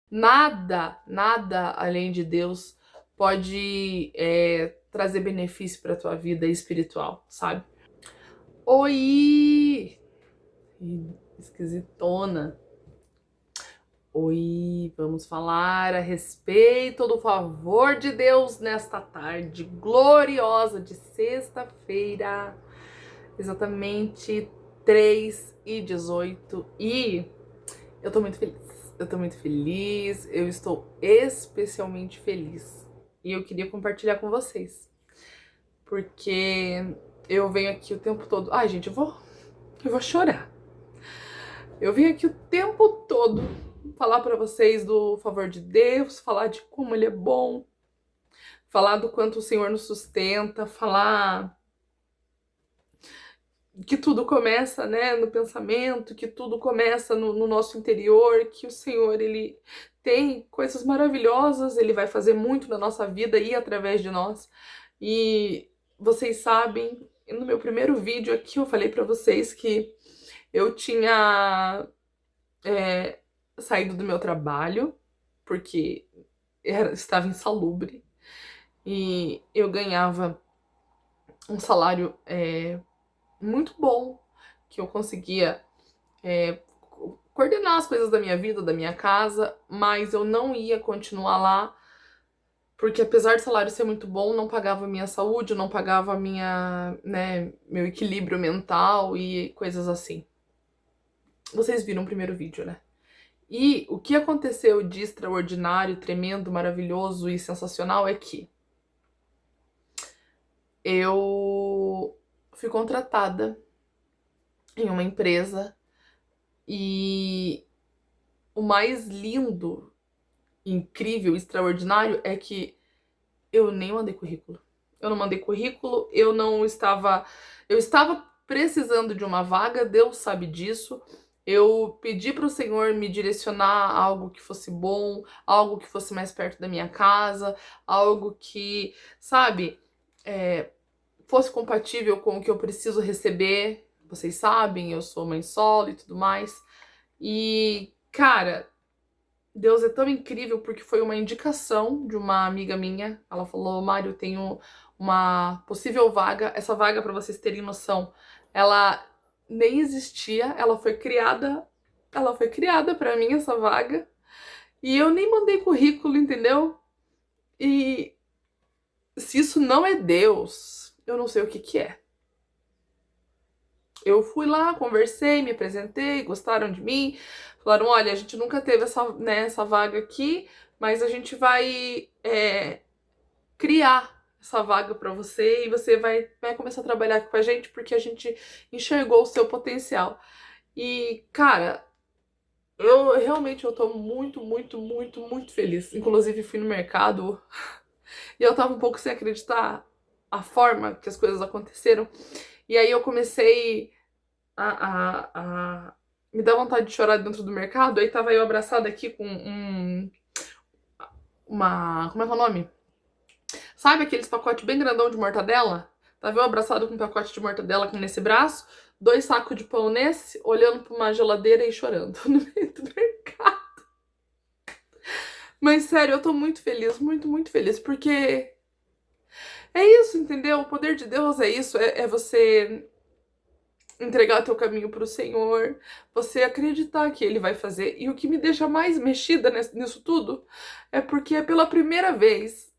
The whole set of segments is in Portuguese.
Nada além de Deus pode trazer benefício para tua vida espiritual, sabe? Oi! Esquisitona. Oi, vamos falar a respeito do favor de Deus nesta tarde gloriosa de sexta-feira, exatamente 3h18. E eu tô muito feliz. Eu tô muito feliz, eu estou especialmente feliz. E eu queria compartilhar com vocês. Porque eu venho aqui o tempo todo. Ai, gente, eu vou chorar. Eu vim aqui o tempo todo falar pra vocês do favor de Deus, falar de como ele é bom, falar do quanto o Senhor nos sustenta, falar que tudo começa, né, no pensamento, que tudo começa no nosso interior, que o Senhor, ele tem coisas maravilhosas, ele vai fazer muito na nossa vida e através de nós. E vocês sabem, no meu primeiro vídeo aqui eu falei pra vocês que eu tinha saído do meu trabalho, porque estava insalubre, e eu ganhava um salário muito bom, que eu conseguia coordenar as coisas da minha vida, da minha casa, mas eu não ia continuar lá, porque apesar do salário ser muito bom, não pagava a minha saúde, não pagava a minha, né, meu equilíbrio mental e coisas assim. Vocês viram o primeiro vídeo, né? E o que aconteceu de extraordinário, tremendo, maravilhoso e sensacional é que eu fui contratada em uma empresa e o mais lindo, incrível, extraordinário é que eu nem mandei currículo. Eu não mandei currículo, eu estava precisando de uma vaga, Deus sabe disso. Eu pedi para o Senhor me direcionar a algo que fosse bom, algo que fosse mais perto da minha casa, algo que, sabe, fosse compatível com o que eu preciso receber. Vocês sabem, eu sou mãe solo e tudo mais. E, cara, Deus é tão incrível porque foi uma indicação de uma amiga minha. Ela falou: Mário, eu tenho uma possível vaga. Essa vaga, pra vocês terem noção, ela nem existia, ela foi criada pra mim, essa vaga. E eu nem mandei currículo, entendeu? E se isso não é Deus, eu não sei o que que é. Eu fui lá, conversei, me apresentei, gostaram de mim, falaram: olha, a gente nunca teve essa, né, essa vaga aqui, mas a gente vai criar essa vaga para você e você vai começar a trabalhar aqui com a gente porque a gente enxergou o seu potencial. E, cara, eu tô muito feliz. Inclusive, fui no mercado e eu tava um pouco sem acreditar a forma que as coisas aconteceram. E aí eu comecei a me dar vontade de chorar dentro do mercado. Aí tava eu abraçada aqui com uma. Como é que é o nome? Sabe aqueles pacotes bem grandão de mortadela? Tava eu abraçado com um pacote de mortadela aqui nesse braço, 2 sacos de pão nesse, olhando pra uma geladeira e chorando no meio do mercado. Mas sério, eu tô muito feliz, muito feliz, porque é isso, entendeu? O poder de Deus é isso, é você entregar teu caminho pro Senhor, você acreditar que Ele vai fazer. E o que me deixa mais mexida nisso tudo é porque é pela primeira vez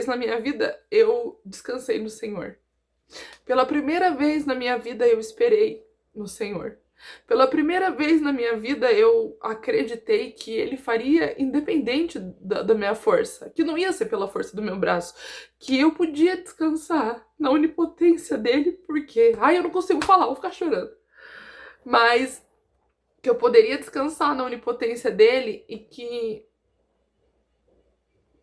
na minha vida, eu descansei no Senhor. Pela primeira vez na minha vida, eu esperei no Senhor. Pela primeira vez na minha vida, eu acreditei que Ele faria independente da minha força, que não ia ser pela força do meu braço, que eu podia descansar na onipotência dele, porque, ai, eu não consigo falar, vou ficar chorando, mas que eu poderia descansar na onipotência dele e que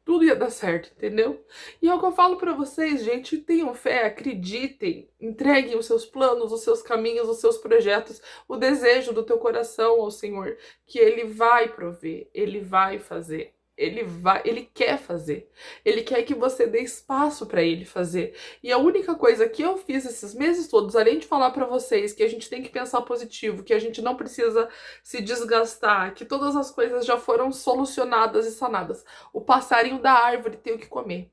tudo ia dar certo, entendeu? E é o que eu falo pra vocês, gente, tenham fé, acreditem, entreguem os seus planos, os seus caminhos, os seus projetos, o desejo do teu coração ao Senhor, que Ele vai prover, Ele vai fazer. ele quer fazer. Ele quer que você dê espaço para ele fazer. E a única coisa que eu fiz esses meses todos, além de falar para vocês que a gente tem que pensar positivo, que a gente não precisa se desgastar, que todas as coisas já foram solucionadas e sanadas. O passarinho da árvore tem o que comer.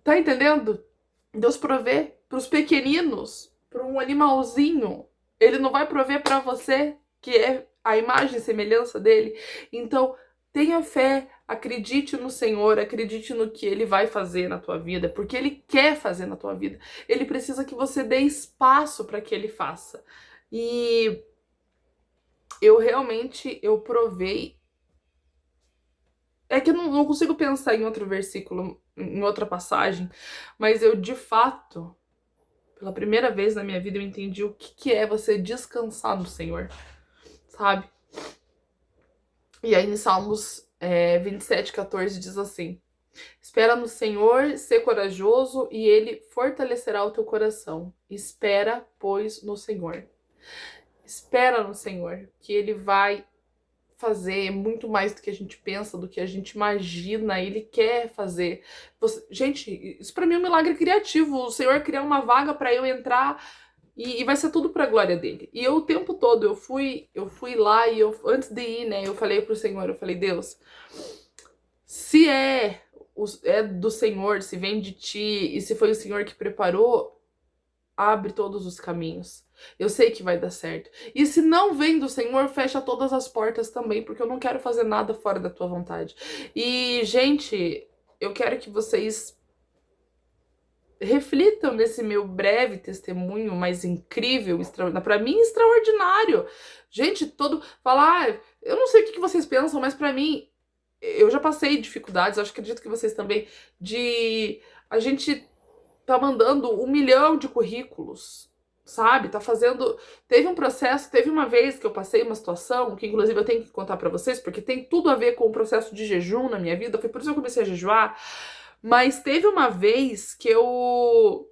Tá entendendo? Deus provê para os pequeninos, para um animalzinho. Ele não vai prover para você, que é a imagem e semelhança dele. Então, tenha fé, acredite no Senhor, acredite no que Ele vai fazer na tua vida, porque Ele quer fazer na tua vida. Ele precisa que você dê espaço para que Ele faça. E eu provei. É que eu não consigo pensar em outro versículo, em outra passagem, mas eu, de fato, pela primeira vez na minha vida, eu entendi o que é você descansar no Senhor, sabe? E aí, em Salmos 27:14 diz assim: espera no Senhor, ser corajoso, e Ele fortalecerá o teu coração. Espera, pois, no Senhor. Espera no Senhor, que Ele vai fazer muito mais do que a gente pensa, do que a gente imagina. Ele quer fazer. Gente, isso pra mim é um milagre criativo. O Senhor criar uma vaga pra eu entrar e vai ser tudo pra glória dele. E eu o tempo todo, eu fui lá e antes de ir, né, eu falei pro Senhor, eu falei: Deus, se é do Senhor, se vem de ti, e se foi o Senhor que preparou, abre todos os caminhos. Eu sei que vai dar certo. E se não vem do Senhor, fecha todas as portas também, porque eu não quero fazer nada fora da tua vontade. E, gente, eu quero que vocês reflitam nesse meu breve testemunho, mas incrível, para mim extraordinário. Gente, falar, eu não sei o que vocês pensam, mas para mim, eu já passei dificuldades, acho que acredito que vocês também, a gente tá mandando 1 milhão de currículos, sabe? Tá fazendo. Teve um processo, teve uma vez que eu passei uma situação, que inclusive eu tenho que contar pra vocês, porque tem tudo a ver com o processo de jejum na minha vida, foi por isso que eu comecei a jejuar. Mas teve uma vez que eu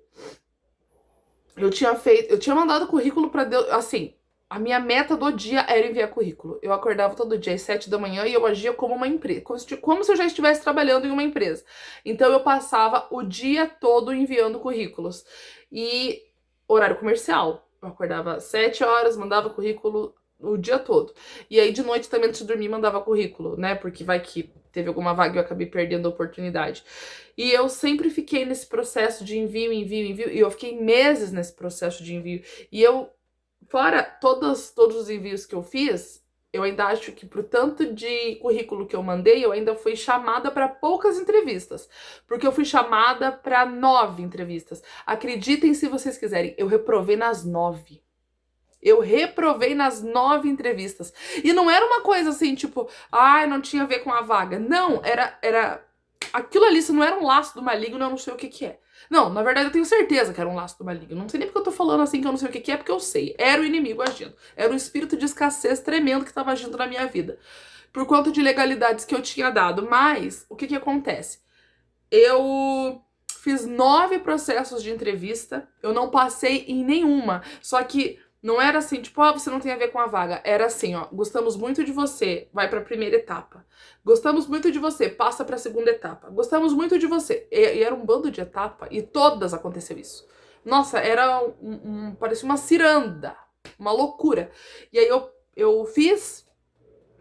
tinha mandado currículo pra Deus, assim, a minha meta do dia era enviar currículo. Eu acordava todo dia às 7 da manhã e eu agia como uma empresa, como se eu já estivesse trabalhando em uma empresa. Então eu passava o dia todo enviando currículos. E horário comercial. Eu acordava às 7 horas, mandava currículo o dia todo. E aí de noite também, antes de dormir, mandava currículo, né? Porque vai que teve alguma vaga e eu acabei perdendo a oportunidade. E eu sempre fiquei nesse processo de envio, e eu fiquei meses nesse processo de envio. E eu, fora todos os envios que eu fiz, eu ainda acho que pro tanto de currículo que eu mandei, eu ainda fui chamada para poucas entrevistas. Porque eu fui chamada para 9 entrevistas. Acreditem se vocês quiserem, eu reprovei nas 9. Eu reprovei nas 9 entrevistas. E não era uma coisa assim, tipo, ai, não tinha a ver com a vaga. Não, era aquilo ali, se não era um laço do maligno, eu não sei o que é. Não, na verdade eu tenho certeza que era um laço do maligno. Não sei nem porque eu tô falando assim que eu não sei o que é, porque eu sei. Era o inimigo agindo. Era um espírito de escassez tremendo que tava agindo na minha vida. Por conta de legalidades que eu tinha dado. Mas, o que acontece? Eu fiz 9 processos de entrevista. Eu não passei em nenhuma. Só que não era assim, tipo, você não tem a ver com a vaga. Era assim, ó, gostamos muito de você, vai pra primeira etapa. Gostamos muito de você, passa pra segunda etapa. Gostamos muito de você. E era um bando de etapa, e todas aconteceu isso. Nossa, era parecia uma ciranda, uma loucura. E aí eu fiz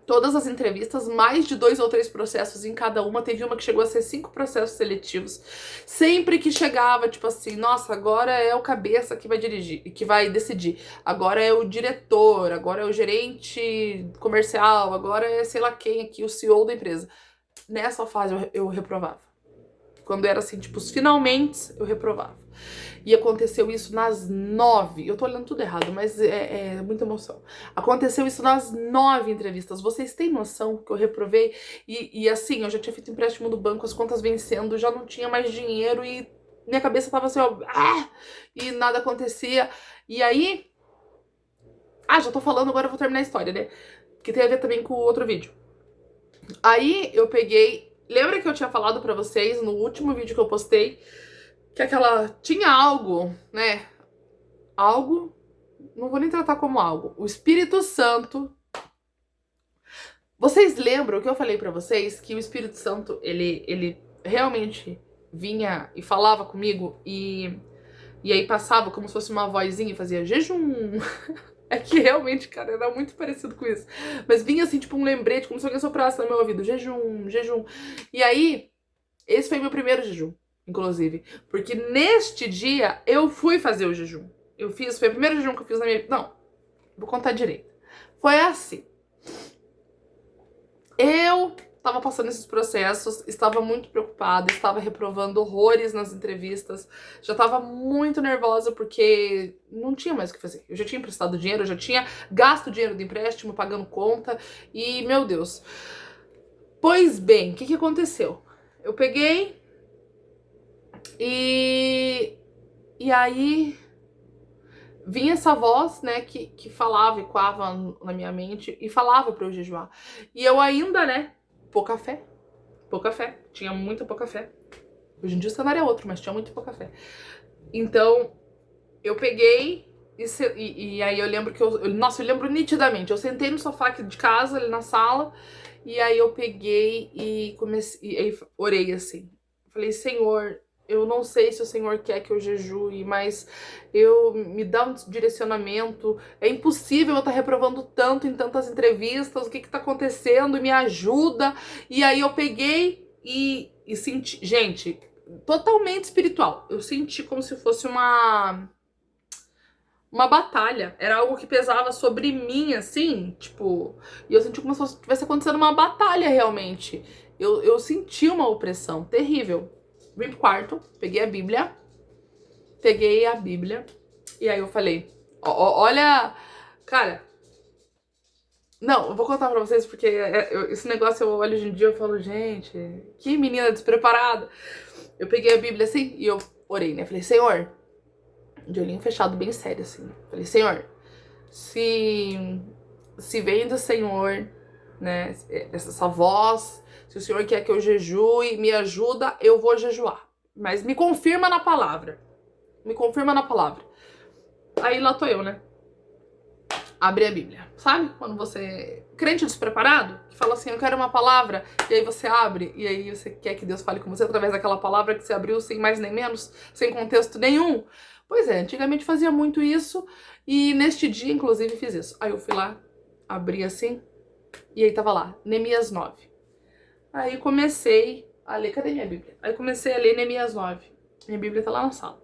todas as entrevistas, mais de 2 ou 3 processos em cada uma. Teve uma que chegou a ser 5 processos seletivos. Sempre que chegava, tipo assim, nossa, agora é o cabeça que vai dirigir, que vai decidir. Agora é o diretor, agora é o gerente comercial, agora é sei lá quem aqui, o CEO da empresa. Nessa fase eu reprovava. Quando era assim, tipo, os finalmente eu reprovava. E aconteceu isso nas 9. Eu tô olhando tudo errado, mas é muita emoção. Aconteceu isso nas 9 entrevistas. Vocês têm noção que eu reprovei? E assim, eu já tinha feito empréstimo do banco, as contas vencendo, já não tinha mais dinheiro e minha cabeça tava assim, ó, e nada acontecia. E aí... já tô falando, agora eu vou terminar a história, né? Que tem a ver também com o outro vídeo. Aí eu peguei... Lembra que eu tinha falado pra vocês no último vídeo que eu postei que tinha algo, né? Algo, não vou nem tratar como algo. O Espírito Santo. Vocês lembram que eu falei pra vocês que o Espírito Santo, ele realmente vinha e falava comigo e aí passava como se fosse uma vozinha e fazia jejum. É que realmente, cara, era muito parecido com isso. Mas vinha assim, tipo um lembrete, como se alguém soprasse no meu ouvido, jejum, jejum. E aí, esse foi meu primeiro jejum, inclusive. Porque neste dia, eu fui fazer o jejum. Foi o primeiro jejum que eu fiz na minha vida. Não, vou contar direito. Foi assim. Eu estava passando esses processos, estava muito preocupada, estava reprovando horrores nas entrevistas, já estava muito nervosa porque não tinha mais o que fazer. Eu já tinha emprestado dinheiro, eu já tinha gasto o dinheiro do empréstimo, pagando conta e, meu Deus. Pois bem, o que aconteceu? Eu peguei e aí vinha essa voz, né, que falava, ecoava na minha mente e falava pra eu jejuar. E eu ainda, né, pouca fé, tinha muita pouca fé. Hoje em dia o cenário é outro, mas tinha muito pouca fé. Então, eu peguei e aí eu lembro que nossa, eu lembro nitidamente. Eu sentei no sofá aqui de casa, ali na sala, e aí eu peguei e comecei, e aí orei assim. Falei, Senhor, eu não sei se o Senhor quer que eu jejue, mas me dá um direcionamento. É impossível eu estar reprovando tanto em tantas entrevistas. O que tá acontecendo? Me ajuda. E aí eu peguei e senti, gente, totalmente espiritual. Eu senti como se fosse uma batalha. Era algo que pesava sobre mim, assim, tipo. E eu senti como se estivesse acontecendo uma batalha realmente. Eu senti uma opressão terrível. Vim pro quarto, peguei a Bíblia, e aí eu falei, olha, cara, não, eu vou contar pra vocês porque esse negócio eu olho hoje em dia e falo, gente, que menina despreparada. Eu peguei a Bíblia assim e eu orei, né, falei, Senhor, de olhinho fechado bem sério assim, falei, Senhor, se vem do Senhor, né, essa voz, se o Senhor quer que eu jejue, me ajuda, eu vou jejuar. Mas me confirma na palavra. Me confirma na palavra. Aí lá tô eu, né? Abri a Bíblia. Sabe? Quando você... Crente despreparado, que fala assim, eu quero uma palavra, e aí você abre, e aí você quer que Deus fale com você através daquela palavra que você abriu sem mais nem menos, sem contexto nenhum. Pois é, antigamente fazia muito isso, e neste dia, inclusive, fiz isso. Aí eu fui lá, abri assim, e aí tava lá, Neemias 9. Aí comecei a ler, cadê minha Bíblia? Aí comecei a ler Neemias 9. Minha Bíblia tá lá na sala.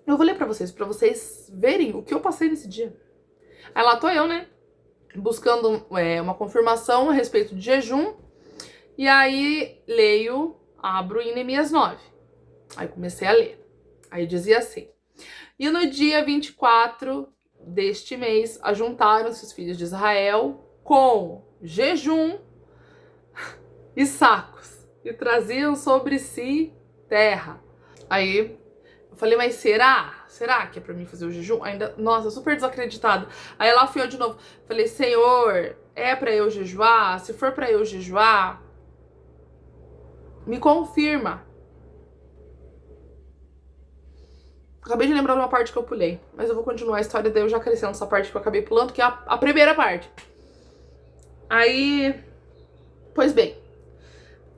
Eu vou ler pra vocês verem o que eu passei nesse dia. Aí lá tô eu, né? Buscando uma confirmação a respeito de jejum. E aí abro em Neemias 9. Aí comecei a ler. Aí dizia assim: E no dia 24 deste mês, ajuntaram-se os filhos de Israel com jejum e sacos, e traziam sobre si terra. Aí eu falei, mas será? Será que é pra mim fazer o jejum? Ainda, nossa, super desacreditada. Aí lá fui eu de novo. Falei, Senhor, é pra eu jejuar? Se for pra eu jejuar, me confirma. Acabei de lembrar de uma parte que eu pulei, mas eu vou continuar a história, daí eu já crescendo essa parte que eu acabei pulando, que é a primeira parte. Aí, pois bem,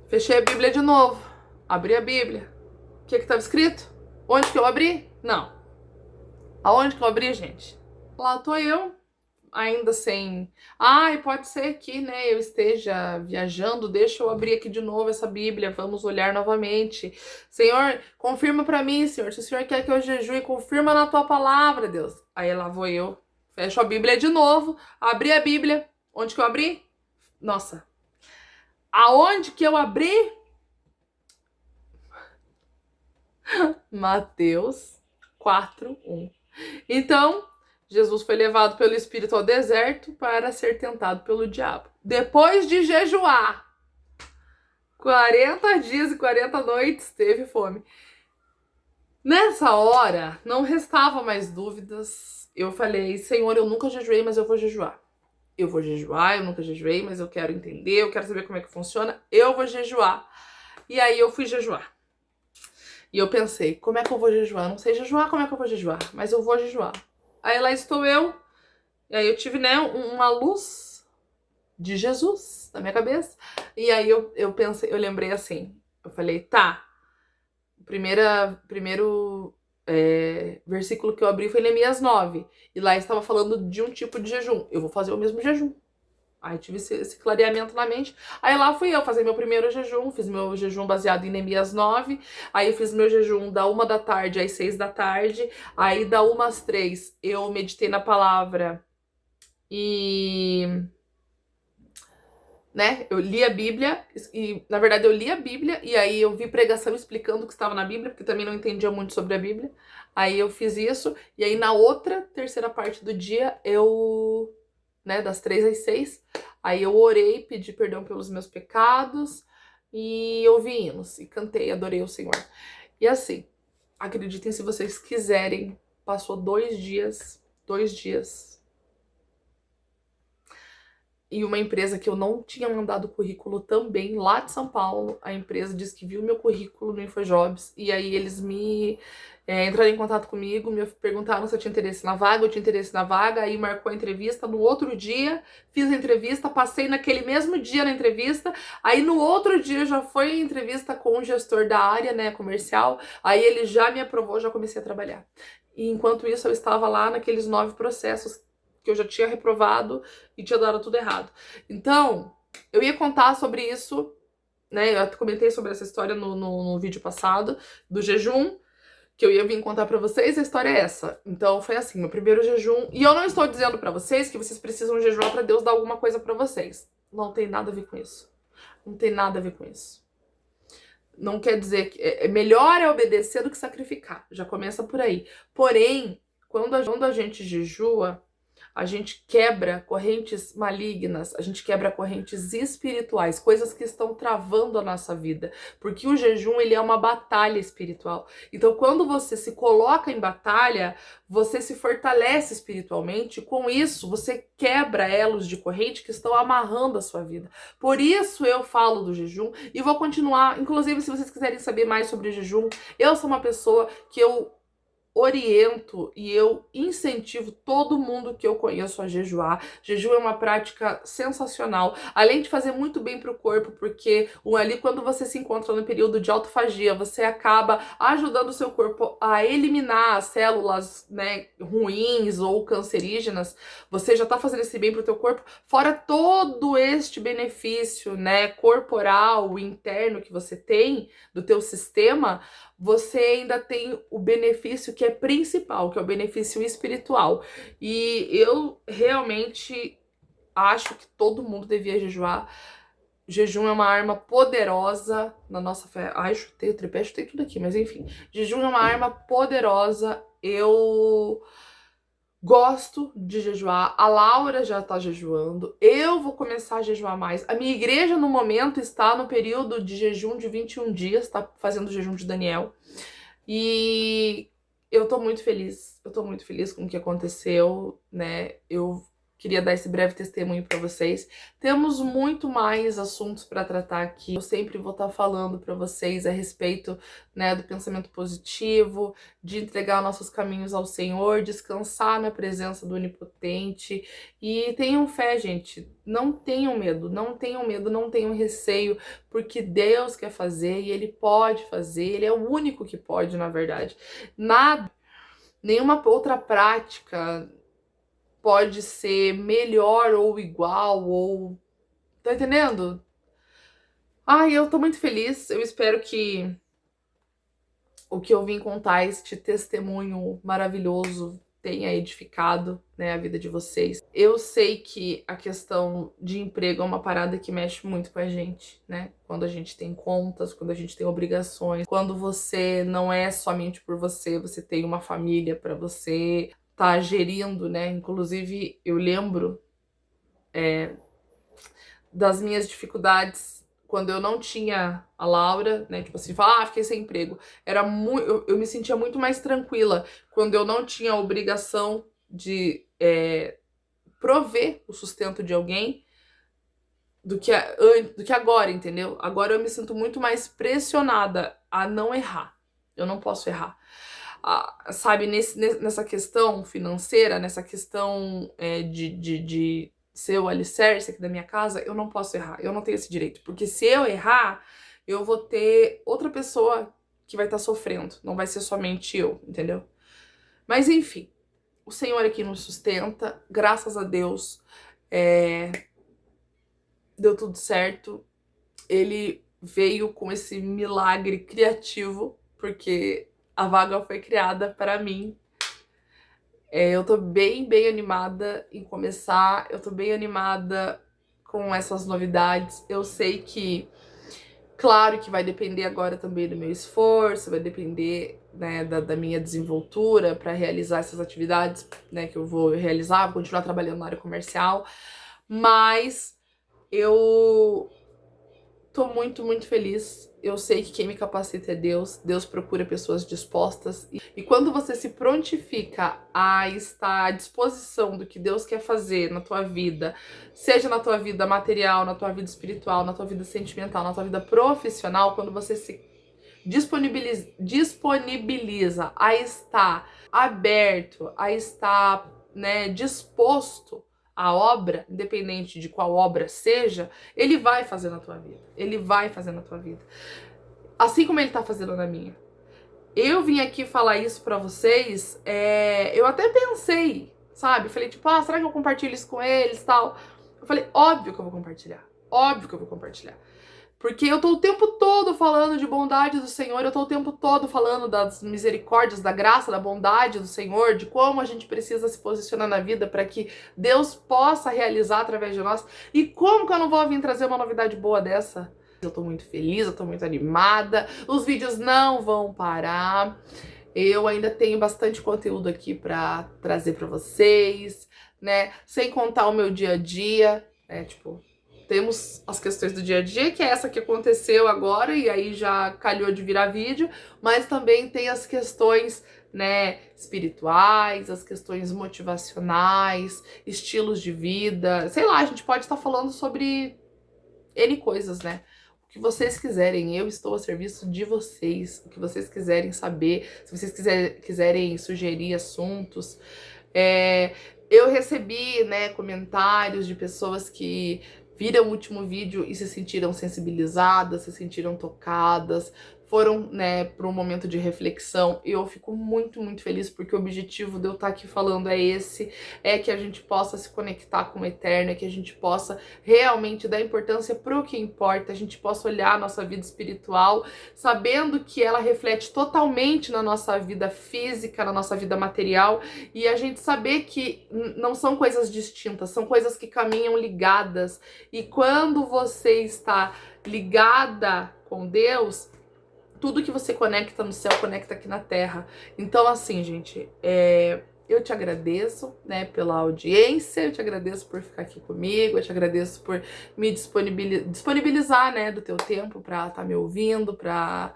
fechei a Bíblia de novo, abri a Bíblia. O que tava escrito? Onde que eu abri? Não. Aonde que eu abri, gente? Lá tô eu, ainda sem... Ai, pode ser que, né, eu esteja viajando, deixa eu abrir aqui de novo essa Bíblia, vamos olhar novamente. Senhor, confirma pra mim, Senhor, se o Senhor quer que eu jejue, confirma na tua palavra, Deus. Aí lá vou eu, fecho a Bíblia de novo, abri a Bíblia. Onde que eu abri? Nossa. Aonde que eu abri? Mateus 4:1. Então, Jesus foi levado pelo Espírito ao deserto para ser tentado pelo diabo. Depois de jejuar 40 dias e 40 noites, teve fome. Nessa hora, não restava mais dúvidas. Eu falei, Senhor, eu nunca jejuei, mas eu vou jejuar. Eu vou jejuar, eu nunca jejuei, mas eu quero entender, eu quero saber como é que funciona. Eu vou jejuar. E aí eu fui jejuar. E eu pensei, como é que eu vou jejuar? Não sei jejuar, como é que eu vou jejuar? Mas eu vou jejuar. Aí lá estou eu. E aí eu tive, né, uma luz de Jesus na minha cabeça. E aí eu pensei, eu lembrei assim, eu falei, tá, o primeiro versículo que eu abri foi Neemias 9, e lá estava falando de um tipo de jejum, eu vou fazer o mesmo jejum. Aí tive esse clareamento na mente. Aí lá fui eu fazer meu primeiro jejum, fiz meu jejum baseado em Neemias 9. Aí eu fiz meu jejum da 1 da tarde às 6 da tarde. Aí da 1 às 3 eu meditei na palavra e, né, eu li a Bíblia. E na verdade eu li a Bíblia e aí eu vi pregação explicando o que estava na Bíblia, porque também não entendia muito sobre a Bíblia. Aí eu fiz isso. E aí na outra terceira parte do dia eu, né, das 3 às 6. Aí eu orei, pedi perdão pelos meus pecados e ouvi hinos e cantei, adorei o Senhor. E assim, acreditem se vocês quiserem, passou 2 dias, e uma empresa que eu não tinha mandado currículo também, lá de São Paulo, a empresa disse que viu meu currículo no InfoJobs, e aí eles me entraram em contato comigo, me perguntaram se eu tinha interesse na vaga, eu tinha interesse na vaga, aí marcou a entrevista, no outro dia fiz a entrevista, passei naquele mesmo dia na entrevista, aí no outro dia já foi a entrevista com o gestor da área, né, comercial, aí ele já me aprovou, já comecei a trabalhar. E enquanto isso eu estava lá naqueles 9 processos que eu já tinha reprovado e tinha dado tudo errado. Então, eu ia contar sobre isso, né? Eu comentei sobre essa história no vídeo passado, do jejum, que eu ia vir contar pra vocês, a história é essa. Então, foi assim, meu primeiro jejum. E eu não estou dizendo pra vocês que vocês precisam jejuar pra Deus dar alguma coisa pra vocês. Não tem nada a ver com isso. Não tem nada a ver com isso. Não quer dizer que melhor é obedecer do que sacrificar. Já começa por aí. Porém, quando a gente jejua, a gente quebra correntes malignas, a gente quebra correntes espirituais, coisas que estão travando a nossa vida, porque o jejum, ele é uma batalha espiritual. Então, quando você se coloca em batalha, você se fortalece espiritualmente, com isso você quebra elos de corrente que estão amarrando a sua vida. Por isso eu falo do jejum e vou continuar, inclusive se vocês quiserem saber mais sobre jejum, eu sou uma pessoa que eu oriento e eu incentivo todo mundo que eu conheço a jejuar. Jejum é uma prática sensacional, além de fazer muito bem para o corpo, porque ali quando você se encontra no período de autofagia, você acaba ajudando o seu corpo a eliminar as células, né, ruins ou cancerígenas. Você já tá fazendo esse bem para o teu corpo, fora todo este benefício, né, corporal, interno que você tem do teu sistema. Você ainda tem o benefício que é principal, que é o benefício espiritual. E eu realmente acho que todo mundo devia jejuar. Jejum é uma arma poderosa na nossa fé. Ai, chutei o tripé, chutei tudo aqui, mas enfim. Jejum é uma arma poderosa. Eu gosto de jejuar, a Laura já tá jejuando, eu vou começar a jejuar mais. A minha igreja no momento está no período de jejum de 21 dias, tá fazendo o jejum de Daniel. E eu tô muito feliz com o que aconteceu, né? Eu queria dar esse breve testemunho para vocês. Temos muito mais assuntos para tratar aqui. Eu sempre vou estar falando para vocês a respeito, né, do pensamento positivo, de entregar nossos caminhos ao Senhor, descansar na presença do Onipotente. E tenham fé, gente. Não tenham medo, não tenham medo, não tenham receio, porque Deus quer fazer e Ele pode fazer. Ele é o único que pode, na verdade. Nada, nenhuma outra prática pode ser melhor ou igual, ou... Tá entendendo? Ai, eu tô muito feliz. Eu espero que o que eu vim contar, este testemunho maravilhoso, tenha edificado, né, a vida de vocês. Eu sei que a questão de emprego é uma parada que mexe muito com a gente, né? Quando a gente tem contas, quando a gente tem obrigações, quando você não é somente por você, você tem uma família para você tá gerindo, né? Inclusive, eu lembro das minhas dificuldades quando eu não tinha a Laura, né? Tipo assim, falar, fiquei sem emprego. Era muito, eu me sentia muito mais tranquila quando eu não tinha a obrigação de prover o sustento de alguém do que agora, entendeu? Agora eu me sinto muito mais pressionada a não errar. Eu não posso errar. Sabe, nessa questão financeira, nessa questão de ser o alicerce aqui da minha casa, eu não posso errar, eu não tenho esse direito, porque se eu errar, eu vou ter outra pessoa que vai estar sofrendo, não vai ser somente eu, entendeu? Mas enfim, o Senhor aqui nos sustenta, graças a Deus, deu tudo certo. Ele veio com esse milagre criativo, porque a vaga foi criada para mim. Eu tô bem animada em começar, eu tô bem animada com essas novidades. Eu sei que, claro que vai depender agora também do meu esforço, vai depender, né, da minha desenvoltura para realizar essas atividades, né, que eu vou realizar, vou continuar trabalhando na área comercial, mas eu tô muito feliz. Eu sei que quem me capacita é Deus. Deus procura pessoas dispostas. E quando você se prontifica a estar à disposição do que Deus quer fazer na tua vida, seja na tua vida material, na tua vida espiritual, na tua vida sentimental, na tua vida profissional, quando você se disponibiliza a estar aberto, a estar, né, disposto à obra, independente de qual obra seja, ele vai fazer na tua vida. Ele vai fazer na tua vida. Assim como ele tá fazendo na minha. Eu vim aqui falar isso pra vocês, eu até pensei, sabe? Falei, tipo, será que eu compartilho isso com eles e tal? Eu falei, óbvio que eu vou compartilhar. Óbvio que eu vou compartilhar. Porque eu tô o tempo todo falando de bondade do Senhor, eu tô o tempo todo falando das misericórdias, da graça, da bondade do Senhor, de como a gente precisa se posicionar na vida para que Deus possa realizar através de nós. E como que eu não vou vir trazer uma novidade boa dessa? Eu tô muito feliz, eu tô muito animada, os vídeos não vão parar. Eu ainda tenho bastante conteúdo aqui pra trazer pra vocês, né? Sem contar o meu dia a dia, né? Tipo, temos as questões do dia a dia, que é essa que aconteceu agora e aí já calhou de virar vídeo, mas também tem as questões, né, espirituais, as questões motivacionais, estilos de vida, sei lá, a gente pode estar falando sobre N coisas, né? O que vocês quiserem, eu estou a serviço de vocês, o que vocês quiserem saber, se vocês quiserem sugerir assuntos. Eu recebi, né, comentários de pessoas que viram o último vídeo e se sentiram sensibilizadas, se sentiram tocadas, foram, né, para um momento de reflexão. E eu fico muito feliz, porque o objetivo de eu estar aqui falando é esse, é que a gente possa se conectar com o eterno, é que a gente possa realmente dar importância para o que importa, a gente possa olhar a nossa vida espiritual, sabendo que ela reflete totalmente na nossa vida física, na nossa vida material, e a gente saber que não são coisas distintas, são coisas que caminham ligadas. E quando você está ligada com Deus, tudo que você conecta no céu, conecta aqui na terra. Então, assim, gente, eu te agradeço, né, pela audiência, eu te agradeço por ficar aqui comigo, eu te agradeço por me disponibilizar, né, do teu tempo pra estar me ouvindo, pra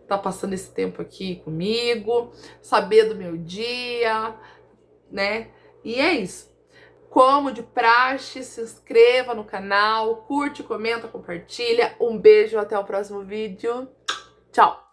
estar passando esse tempo aqui comigo, saber do meu dia, né, e é isso. Como de praxe, se inscreva no canal, curte, comenta, compartilha. Um beijo, até o próximo vídeo. Tchau!